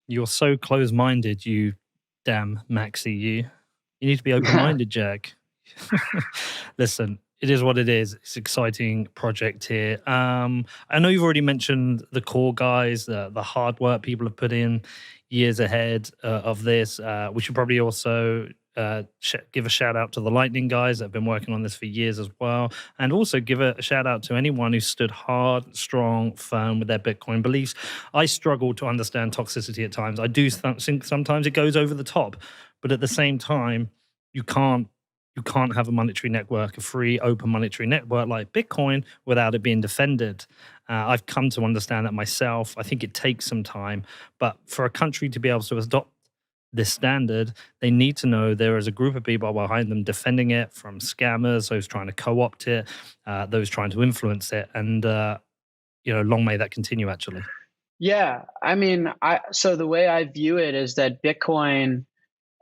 You're so close-minded, you damn Maxi, you. You need to be open-minded, Jack. Listen, it is what it is. It's an exciting project here. I know you've already mentioned the core guys, the hard work people have put in years ahead of this. We should probably also give a shout out to the Lightning guys that have been working on this for years as well. And also give a shout out to anyone who stood hard, strong, firm with their Bitcoin beliefs. I struggle to understand toxicity at times. I do think sometimes it goes over the top, but at the same time, you can't have a monetary network, a free, open monetary network like Bitcoin without it being defended. I've come to understand that myself. I think it takes some time, but for a country to be able to adopt this standard, they need to know there is a group of people behind them defending it from scammers, those trying to co-opt it, those trying to influence it, and long may that continue. Actually, yeah. I mean, so the way I view it is that Bitcoin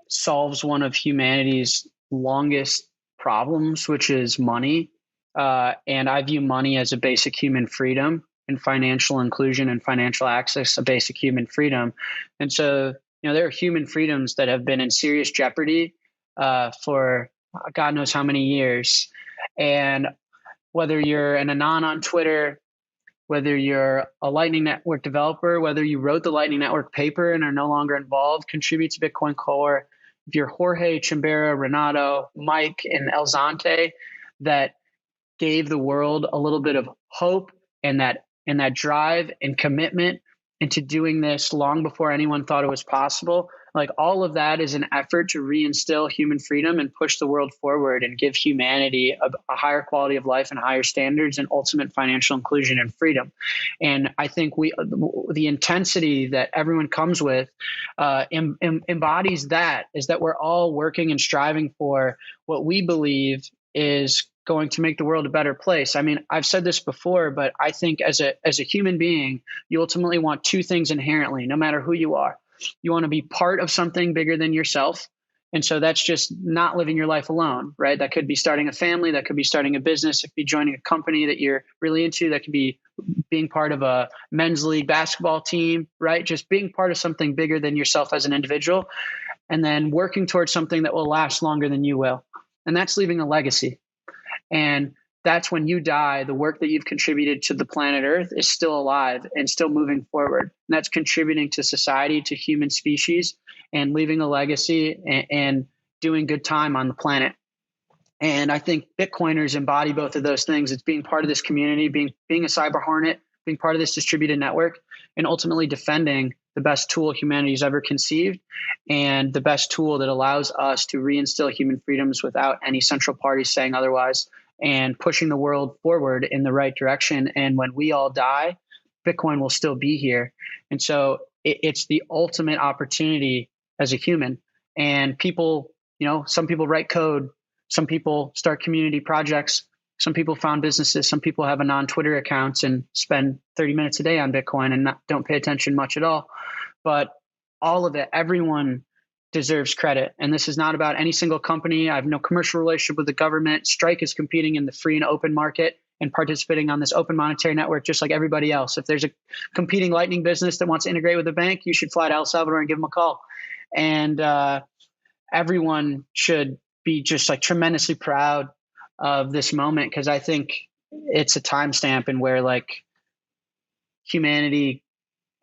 solves one of humanity's longest problems, which is money. And I view money as a basic human freedom, and financial inclusion and financial access a basic human freedom. And so, there are human freedoms that have been in serious jeopardy for God knows how many years. And whether you're an Anon on Twitter, whether you're a Lightning Network developer, whether you wrote the Lightning Network paper and are no longer involved, contribute to Bitcoin Core, if you're Jorge, Chimbera, Renato, Mike, and El Zante, that gave the world a little bit of hope and that drive and commitment into doing this long before anyone thought it was possible. Like, all of that is an effort to reinstill human freedom and push the world forward and give humanity a higher quality of life and higher standards and ultimate financial inclusion and freedom. And I think the intensity that everyone comes with embodies that, is that we're all working and striving for what we believe is going to make the world a better place. I mean, I've said this before, but I think as a human being, you ultimately want two things inherently, no matter who you are. You want to be part of something bigger than yourself. And so that's just not living your life alone, right? That could be starting a family, that could be starting a business, it could be joining a company that you're really into, that could be being part of a men's league basketball team, right? Just being part of something bigger than yourself as an individual, and then working towards something that will last longer than you will. And that's leaving a legacy. And that's when you die, the work that you've contributed to the planet Earth is still alive and still moving forward. And that's contributing to society, to human species, and leaving a legacy and doing good time on the planet. And I think Bitcoiners embody both of those things. It's being part of this community, being a cyber hornet, being part of this distributed network, and ultimately defending the best tool humanity's ever conceived, and the best tool that allows us to reinstill human freedoms without any central party saying otherwise, and pushing the world forward in the right direction. And when we all die, Bitcoin will still be here. And so it's the ultimate opportunity as a human. And people, some people write code, some people start community projects, some people found businesses, some people have Anon Twitter accounts and spend 30 minutes a day on Bitcoin and don't pay attention much at all. But all of it, everyone deserves credit. And this is not about any single company. I have no commercial relationship with the government. Strike is competing in the free and open market and participating on this open monetary network just like everybody else. If there's a competing Lightning business that wants to integrate with a bank, you should fly to El Salvador and give them a call. And everyone should be just like tremendously proud of this moment, because I think it's a timestamp in where like humanity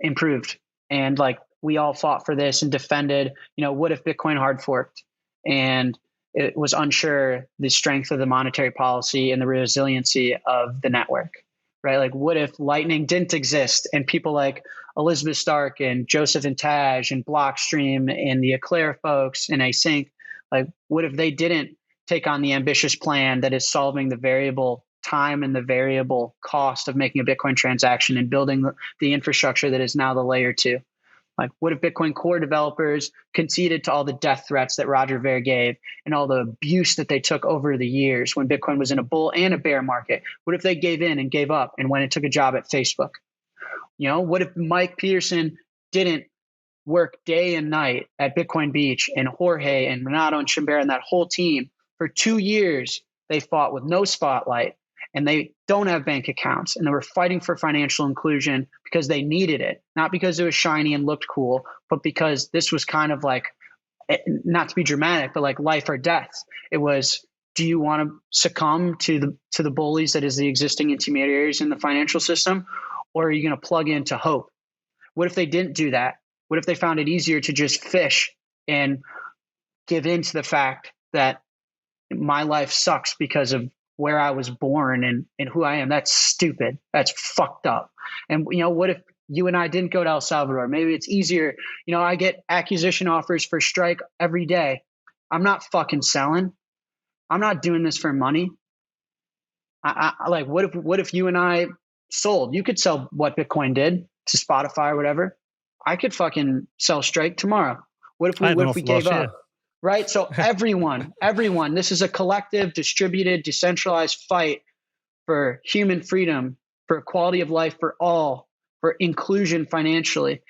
improved, and like we all fought for this and defended, what if Bitcoin hard forked and it was unsure the strength of the monetary policy and the resiliency of the network, right? Like, what if Lightning didn't exist and people like Elizabeth Stark and Joseph and Taj and Blockstream and the Eclair folks and Async, like, what if they didn't take on the ambitious plan that is solving the variable time and the variable cost of making a Bitcoin transaction and building the infrastructure that is now the layer 2? Like, what if Bitcoin Core developers conceded to all the death threats that Roger Ver gave and all the abuse that they took over the years when Bitcoin was in a bull and a bear market? What if they gave in and gave up and went and took a job at Facebook? What if Mike Peterson didn't work day and night at Bitcoin Beach, and Jorge and Renato and Chimbera and that whole team for 2 years, they fought with no spotlight and they don't have bank accounts, and they were fighting for financial inclusion because they needed it, not because it was shiny and looked cool, but because this was kind of like, not to be dramatic, but like life or death. It was, do you want to succumb to the bullies that is the existing intermediaries in the financial system, or are you going to plug into hope? What if they didn't do that? What if they found it easier to just fish and give in to the fact that my life sucks because of where I was born and who I am? That's stupid. That's fucked up. And, what if you and I didn't go to El Salvador? Maybe it's easier. I get acquisition offers for Strike every day. I'm not fucking selling. I'm not doing this for money. I like, what if you and I sold? You could sell what Bitcoin did to Spotify or whatever. I could fucking sell Strike tomorrow. What if we gave up? Right? So everyone, this is a collective, distributed, decentralized fight for human freedom, for quality of life for all, for inclusion financially.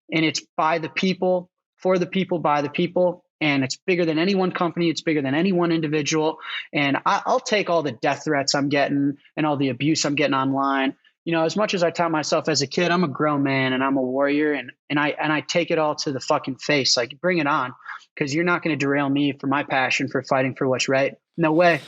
And it's by the people, for the people, by the people. And it's bigger than any one company. It's bigger than any one individual. And I'll take all the death threats I'm getting and all the abuse I'm getting online. As much as I taught myself as a kid, I'm a grown man and I'm a warrior, and I take it all to the fucking face. Like, bring it on, because you're not going to derail me for my passion for fighting for what's right. No way.